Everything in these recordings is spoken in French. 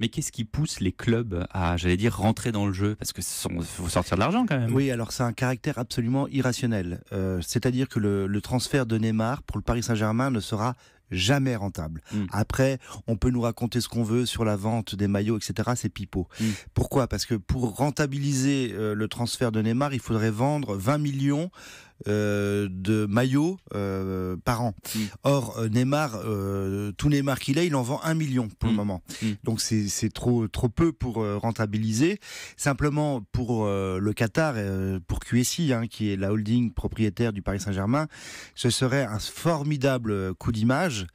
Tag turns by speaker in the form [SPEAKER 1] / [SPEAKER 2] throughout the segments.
[SPEAKER 1] Mais qu'est-ce qui pousse les clubs à, j'allais dire, rentrer dans le jeu? Parce que faut sortir de l'argent quand même.
[SPEAKER 2] Oui, alors c'est un caractère absolument irrationnel. C'est-à-dire que le transfert de Neymar pour le Paris Saint-Germain ne sera jamais rentable. Après, on peut nous raconter ce qu'on veut sur la vente des maillots, etc. C'est pipeau. Pourquoi? Parce que pour rentabiliser le transfert de Neymar, il faudrait vendre 20 millions de maillots par an. Or, Neymar, tout Neymar qu'il est, il en vend 1 million pour le moment. Donc c'est trop peu pour rentabiliser. Simplement pour le Qatar, pour QSI, qui est la holding propriétaire du Paris Saint-Germain, ce serait un formidable coup d'image.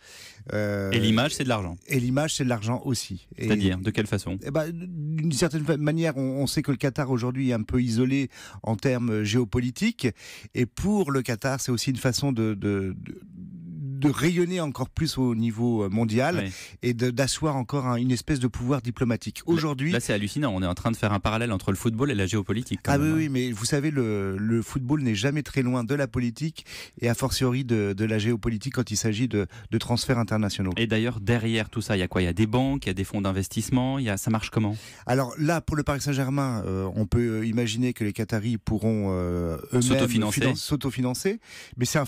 [SPEAKER 1] Et l'image, c'est de l'argent.
[SPEAKER 2] Et l'image, c'est de l'argent aussi.
[SPEAKER 1] C'est-à-dire, de quelle façon?
[SPEAKER 2] D'une certaine manière, on sait que le Qatar aujourd'hui est un peu isolé en termes géopolitiques. Et pour le Qatar, c'est aussi une façon de rayonner encore plus au niveau mondial et d'asseoir encore une espèce de pouvoir diplomatique. Aujourd'hui,
[SPEAKER 1] là c'est hallucinant, on est en train de faire un parallèle entre le football et la géopolitique.
[SPEAKER 2] Oui, mais vous savez, le football n'est jamais très loin de la politique et a fortiori de la géopolitique quand il s'agit de transferts internationaux.
[SPEAKER 1] Et d'ailleurs, derrière tout ça, il y a quoi? Il y a des banques, il y a des fonds d'investissement, ça marche comment?
[SPEAKER 2] Alors là, pour le Paris Saint-Germain, on peut imaginer que les Qataris pourront eux-mêmes s'autofinancer, mais c'est un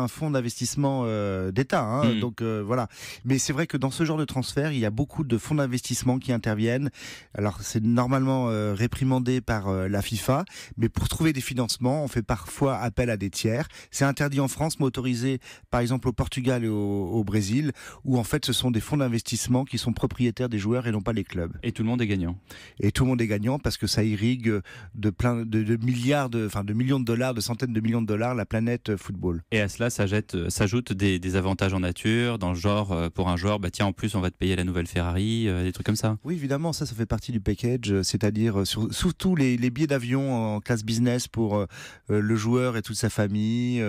[SPEAKER 2] fonds d'investissement d'État, donc voilà. Mais c'est vrai que dans ce genre de transfert, il y a beaucoup de fonds d'investissement qui interviennent. Alors c'est normalement réprimandé par la FIFA, mais pour trouver des financements, on fait parfois appel à des tiers. C'est interdit en France, mais autorisé par exemple au Portugal et au Brésil, où en fait ce sont des fonds d'investissement qui sont propriétaires des joueurs et non pas les clubs.
[SPEAKER 1] Et tout le monde est gagnant.
[SPEAKER 2] Et tout le monde est gagnant parce que ça irrigue de milliards, de millions de dollars, de centaines de millions de dollars la planète football.
[SPEAKER 1] Et à cela s'ajoute des avantages en nature, dans le genre, pour un joueur, tiens, en plus on va te payer la nouvelle Ferrari, des trucs comme ça.
[SPEAKER 2] Oui, évidemment, ça fait partie du package, c'est-à-dire surtout les billets d'avion en classe business pour le joueur et toute sa famille,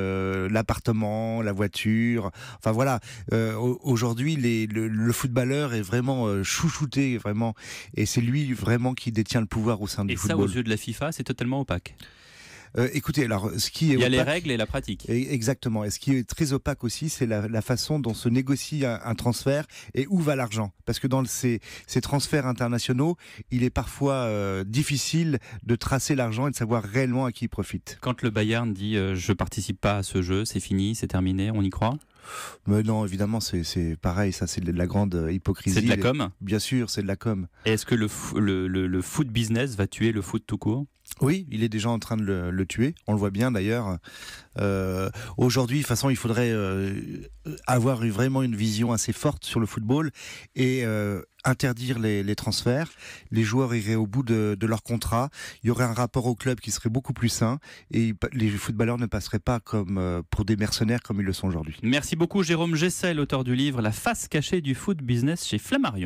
[SPEAKER 2] l'appartement, la voiture, enfin voilà. Aujourd'hui, le footballeur est vraiment chouchouté, vraiment, et c'est lui vraiment qui détient le pouvoir au sein du football.
[SPEAKER 1] Et ça, aux yeux de la FIFA, c'est totalement opaque.
[SPEAKER 2] Écoutez, alors ce qui est
[SPEAKER 1] il y a
[SPEAKER 2] opaque,
[SPEAKER 1] les règles et la pratique.
[SPEAKER 2] Exactement. Et ce qui est très opaque aussi, c'est la façon dont se négocie un transfert et où va l'argent. Parce que dans ces transferts internationaux, il est parfois difficile de tracer l'argent et de savoir réellement à qui il profite.
[SPEAKER 1] Quand le Bayern dit je participe pas à ce jeu, c'est fini, c'est terminé, on y croit?
[SPEAKER 2] Mais non, évidemment, c'est pareil, ça c'est de la grande hypocrisie.
[SPEAKER 1] C'est de la com?
[SPEAKER 2] Bien sûr, c'est de la com.
[SPEAKER 1] Et est-ce que le foot business va tuer le foot tout court?
[SPEAKER 2] Oui, il est déjà en train de le tuer. On le voit bien d'ailleurs. Aujourd'hui, de toute façon, il faudrait avoir vraiment une vision assez forte sur le football et interdire les transferts. Les joueurs iraient au bout de leur contrat. Il y aurait un rapport au club qui serait beaucoup plus sain et les footballeurs ne passeraient pas comme pour des mercenaires comme ils le sont aujourd'hui.
[SPEAKER 1] Merci beaucoup Jérôme Gessel, auteur du livre La face cachée du foot business chez Flammarion.